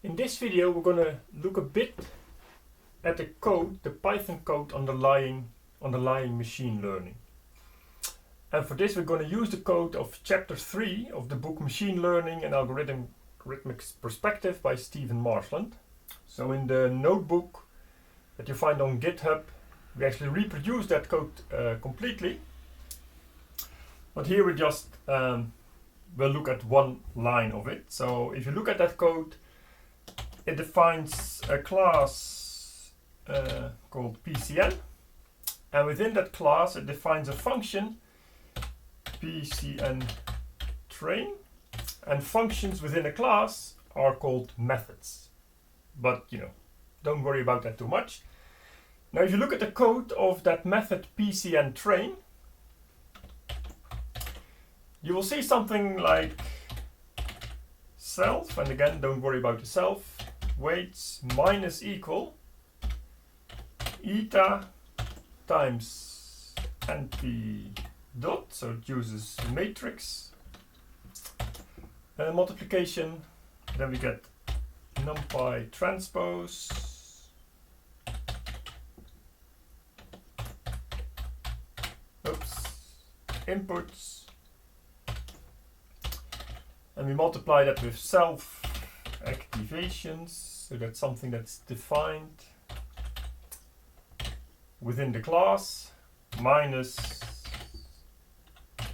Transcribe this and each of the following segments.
In this video we're going to look a bit at the code, the Python code underlying machine learning. And for this we're going to use the code of chapter 3 of the book Machine Learning and Algorithmic Perspective by Stephen Marsland. So in the notebook that you find on GitHub we actually reproduce that code completely. But here we just will look at one line of it. So if you look at that code, it defines a class called PCN, and within that class it defines a function PCN train, and functions within a class are called methods. But don't worry about that too much. Now if you look at the code of that method PCN train, you will see something like self, and again don't worry about the self, weights minus equal eta times np dot, so it uses matrix multiplication. Then we get numpy transpose inputs, and we multiply that with self activations, so that's something that's defined within the class minus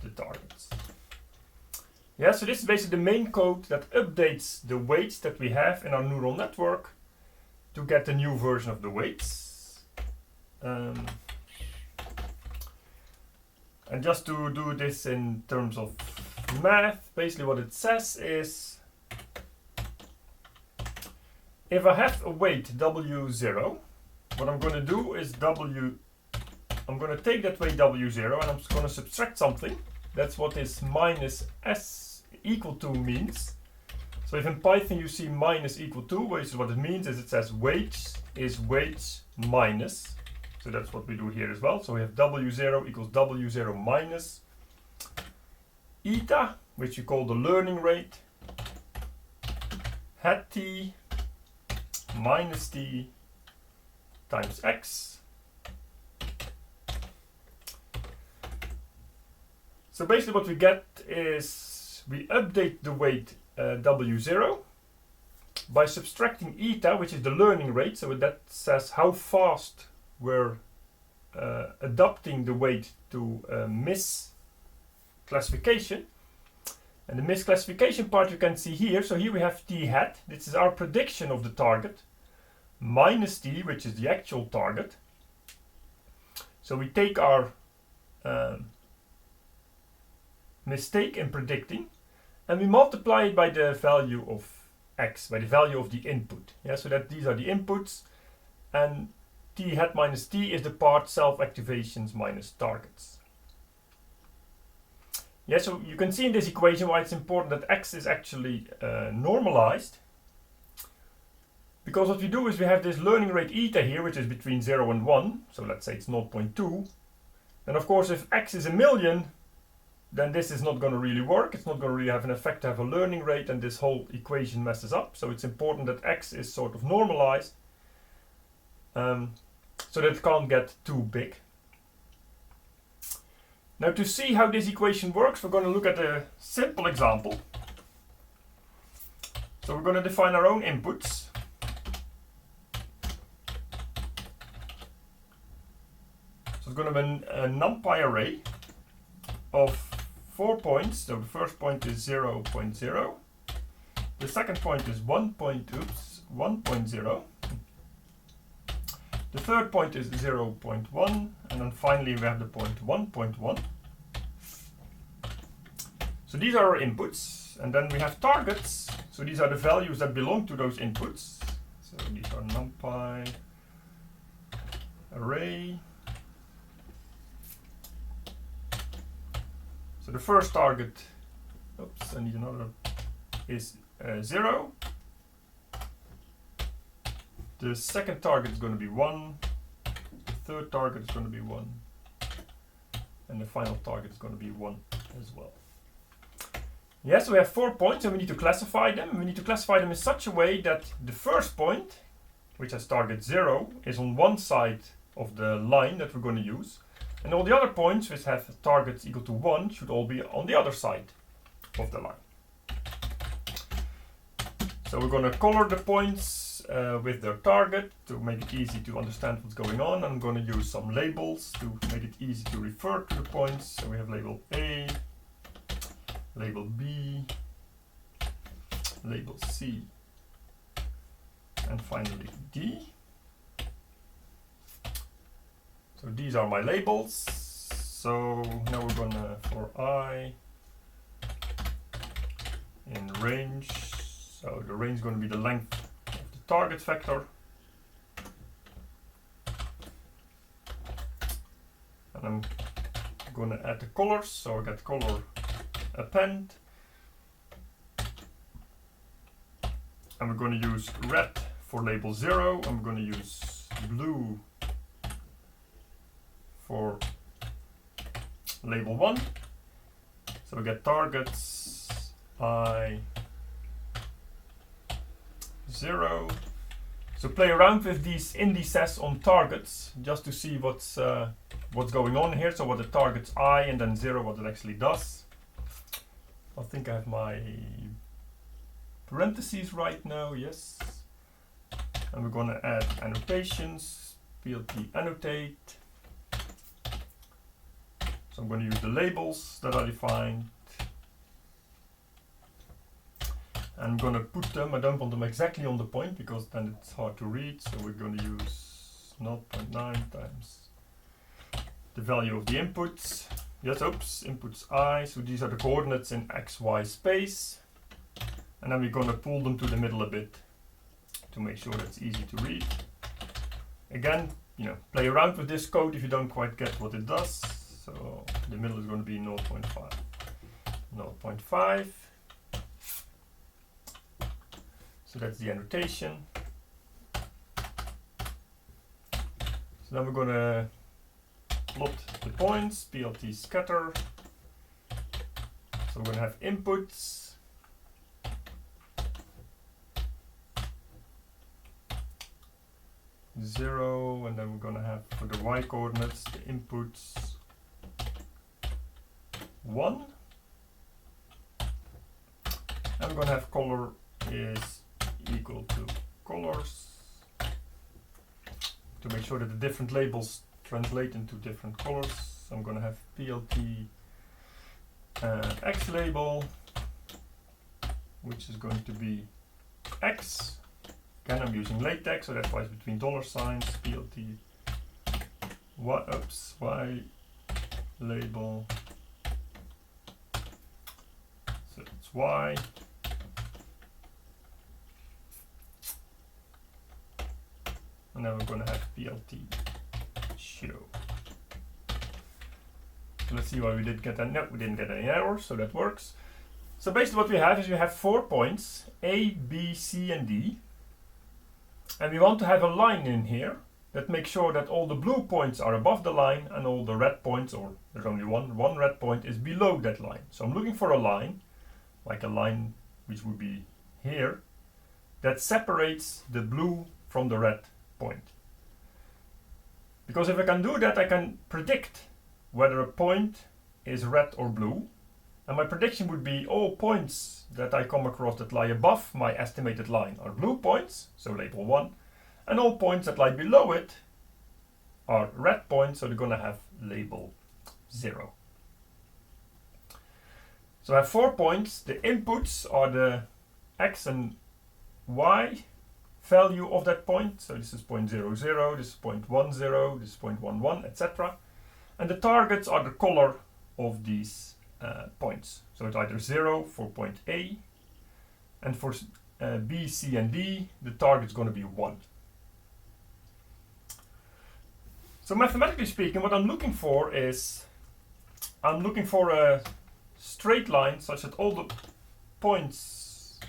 the targets. Yeah, so this is basically the main code that updates the weights that we have in our neural network to get the new version of the weights. And just to do this in terms of math, basically what it says is, if I have a weight W0, what I'm going to do is I'm going to take that weight W0 and I'm just going to subtract something. That's what this minus s equal to means. So if in Python you see minus equal to, which is what it means is it says weights is weights minus. So that's what we do here as well. So we have W0 equals W0 minus eta, which you call the learning rate, hat t minus t times x. So basically what we get is we update the weight W0 by subtracting eta, which is the learning rate. So that says how fast we're adapting the weight to misclassification. And the misclassification part you can see here. So here we have t hat, this is our prediction of the target, minus t, which is the actual target. So we take our mistake in predicting and we multiply it by the value of x, by the value of the input. Yeah, so that these are the inputs, and t hat minus t is the part self-activations minus targets. Yeah, so you can see in this equation why it's important that x is actually normalized. Because what we do is we have this learning rate eta here, which is between 0 and 1. So let's say it's 0.2. And of course, if x is 1,000,000, then this is not going to really work. It's not going to really have an effect to have a learning rate, and this whole equation messes up. So it's important that x is sort of normalized, so that it can't get too big. Now to see how this equation works, we're going to look at a simple example. So we're going to define our own inputs. So it's going to be a numpy array of 4 points. So the first point is 0.0. The second point is 1.0. The third point is 0.1, and then finally we have the point 1.1. So these are our inputs, and then we have targets. So these are the values that belong to those inputs. So these are numpy array. So the first target, oops, I need another, is 0. The second target is going to be 1, the third target is going to be 1, and the final target is going to be 1 as well. Yes, we have 4 points and we need to classify them. We need to classify them in such a way that the first point, which has target 0, is on one side of the line that we're going to use. And all the other points which have targets equal to 1 should all be on the other side of the line. So we're going to color the points with their target to make it easy to understand what's going on. I'm going to use some labels to make it easy to refer to the points. So we have label A, label B, label C, and finally D. So these are my labels. So now we're gonna, for I, in range, so the range is going to be the length of the target vector. And I'm going to add the colors, so I get color append. And we're going to use red for label 0. I'm going to use blue for label 1. So we get targets I 0. So play around with these indices on targets just to see what's going on here. So what the targets I and then 0, what it actually does. I think I have my parentheses right now, yes. And we're going to add annotations, plt annotate. So I'm going to use the labels that are defined. And I'm going to put them, I don't want them exactly on the point because then it's hard to read. So we're going to use 0.9 times the value of the inputs. Yes, oops, inputs I. So these are the coordinates in x, y space. And then we're going to pull them to the middle a bit to make sure that's easy to read. Again, play around with this code if you don't quite get what it does. So the middle is going to be 0.5. 0.5. So that's the annotation. So then we're going to plot the points, plt scatter. So we're going to have inputs. Zero, and then we're going to have for the y coordinates the inputs 1. And we're going to have color is equal to colors to make sure that the different labels translate into different colors. So I'm going to have plt x label, which is going to be x. Again, I'm using latex, so that's why it's between $signs, plt y label. So it's y. And then we're going to have plt show. So let's see why we did get that. No, we didn't get any errors, so that works. So basically what we have is we have 4 points, A, B, C, and D. And we want to have a line in here that makes sure that all the blue points are above the line and all the red points, or there's only one red point, is below that line. So I'm looking for a line, like a line which would be here, that separates the blue from the red point. Because if I can do that, I can predict whether a point is red or blue. And my prediction would be all points that I come across that lie above my estimated line are blue points, so label 1. And all points that lie below it are red points, so they're going to have label 0. So I have 4 points. The inputs are the x and y value of that point. So this is 0.00, this is 0.10, this is 0.11, etc. And the targets are the color of these points. So it's either 0 for point A, and for B, C, and D, the target is going to be 1. So mathematically speaking, what I'm looking for is, I'm looking for a straight line such that all the points,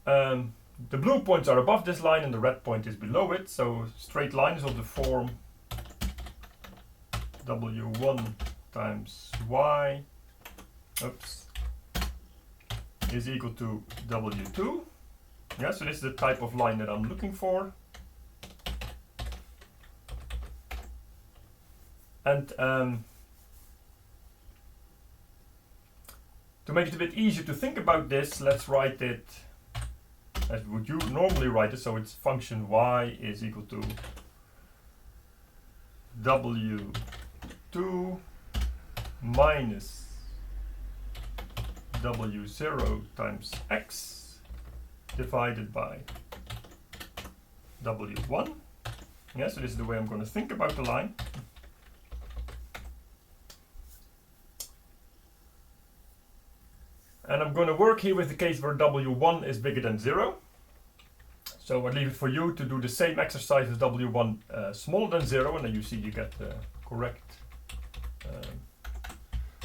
the blue points are above this line and the red point is below it. So straight line is of the form W1 times Y oops, is equal to W2. Yeah, so this is the type of line that I'm looking for. And to make it a bit easier to think about this, let's write it as would you normally write it. So it's function y is equal to W2 minus W0 times x divided by W1. Yeah, so this is the way I'm going to think about the line. And I'm going to work here with the case where W1 is bigger than 0. So I leave it for you to do the same exercise as W1 smaller than 0, and then you see you get the correct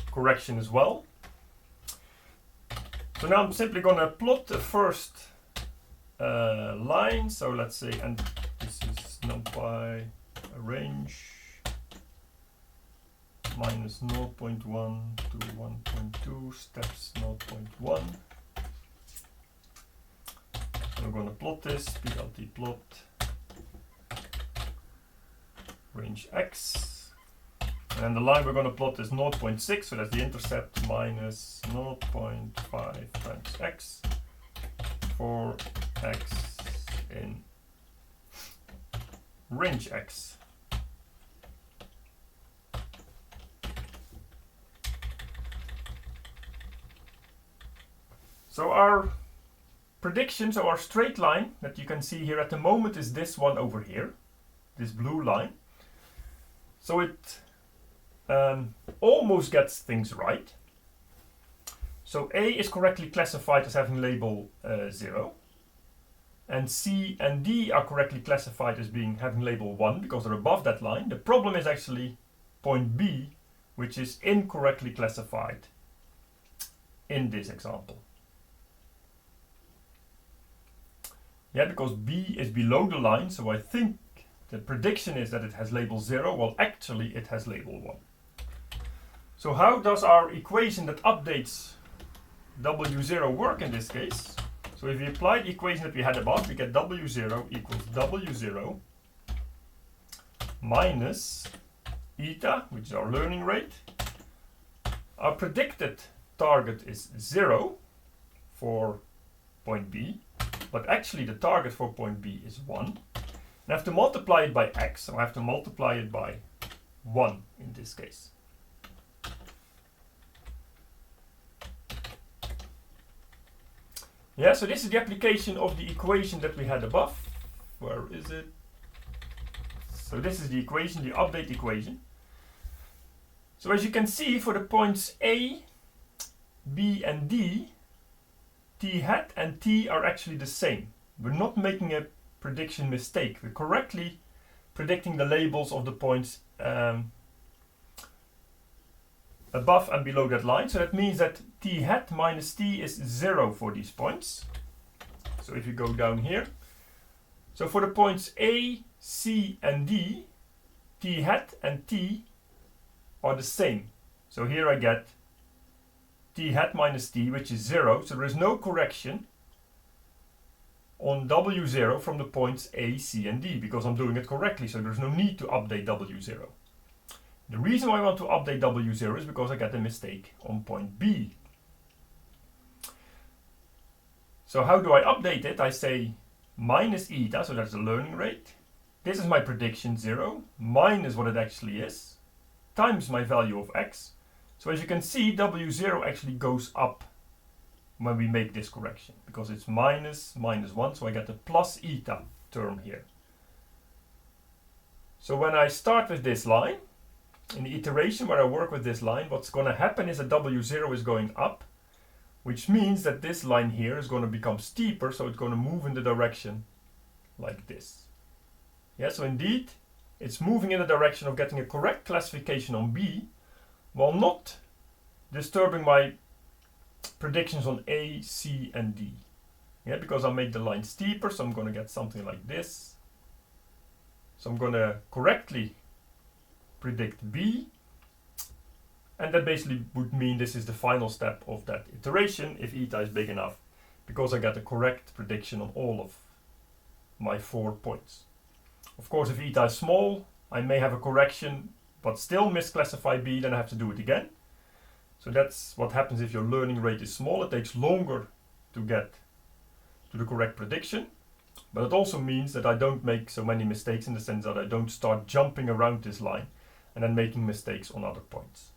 correction as well. So now I'm simply going to plot the first line. So let's say, and this is numpy range minus 0.1 to 1.2 steps 0.1. We're going to plot this, plt plot range x. And the line we're going to plot is 0.6, so that's the intercept, minus 0.5 times x for x in range x. So our prediction, so our straight line that you can see here at the moment is this one over here, this blue line. So it almost gets things right. So A is correctly classified as having label 0. And C and D are correctly classified as having label 1 because they're above that line. The problem is actually point B, which is incorrectly classified in this example. Yeah, because B is below the line, so I think the prediction is that it has label 0, well actually it has label 1. So how does our equation that updates W0 work in this case? So if we apply the equation that we had above, we get W0 equals W0 minus eta, which is our learning rate. Our predicted target is 0 for point B. But actually the target for point B is 1. And I have to multiply it by x, so I have to multiply it by 1 in this case. Yeah, so this is the application of the equation that we had above. Where is it? So this is the equation, the update equation. So as you can see, for the points A, B and D, T hat and T are actually the same. We're not making a prediction mistake. We're correctly predicting the labels of the points above and below that line. So that means that T hat minus T is 0 for these points. So if you go down here. So for the points A, C and D, T hat and T are the same. So here I get T hat minus T, which is 0, so there is no correction on W0 from the points A, C and D because I'm doing it correctly, so there's no need to update W0. The reason why I want to update W0 is because I get a mistake on point B. So how do I update it? I say minus eta, so that's the learning rate. This is my prediction 0, minus what it actually is, times my value of x. So as you can see, W0 actually goes up when we make this correction, because it's minus 1, so I get the plus eta term here. So when I start with this line, in the iteration where I work with this line, what's going to happen is that W0 is going up, which means that this line here is going to become steeper, so it's going to move in the direction like this. Yeah, so indeed, it's moving in the direction of getting a correct classification on B, while not disturbing my predictions on A, C and D. Yeah, because I'll make the line steeper, so I'm going to get something like this. So I'm going to correctly predict B, And that basically would mean this is the final step of that iteration if eta is big enough, because I get a correct prediction on all of my 4 points. Of course, if eta is small, I may have a correction but still misclassify B, then I have to do it again. So that's what happens if your learning rate is small. It takes longer to get to the correct prediction, but it also means that I don't make so many mistakes, in the sense that I don't start jumping around this line and then making mistakes on other points.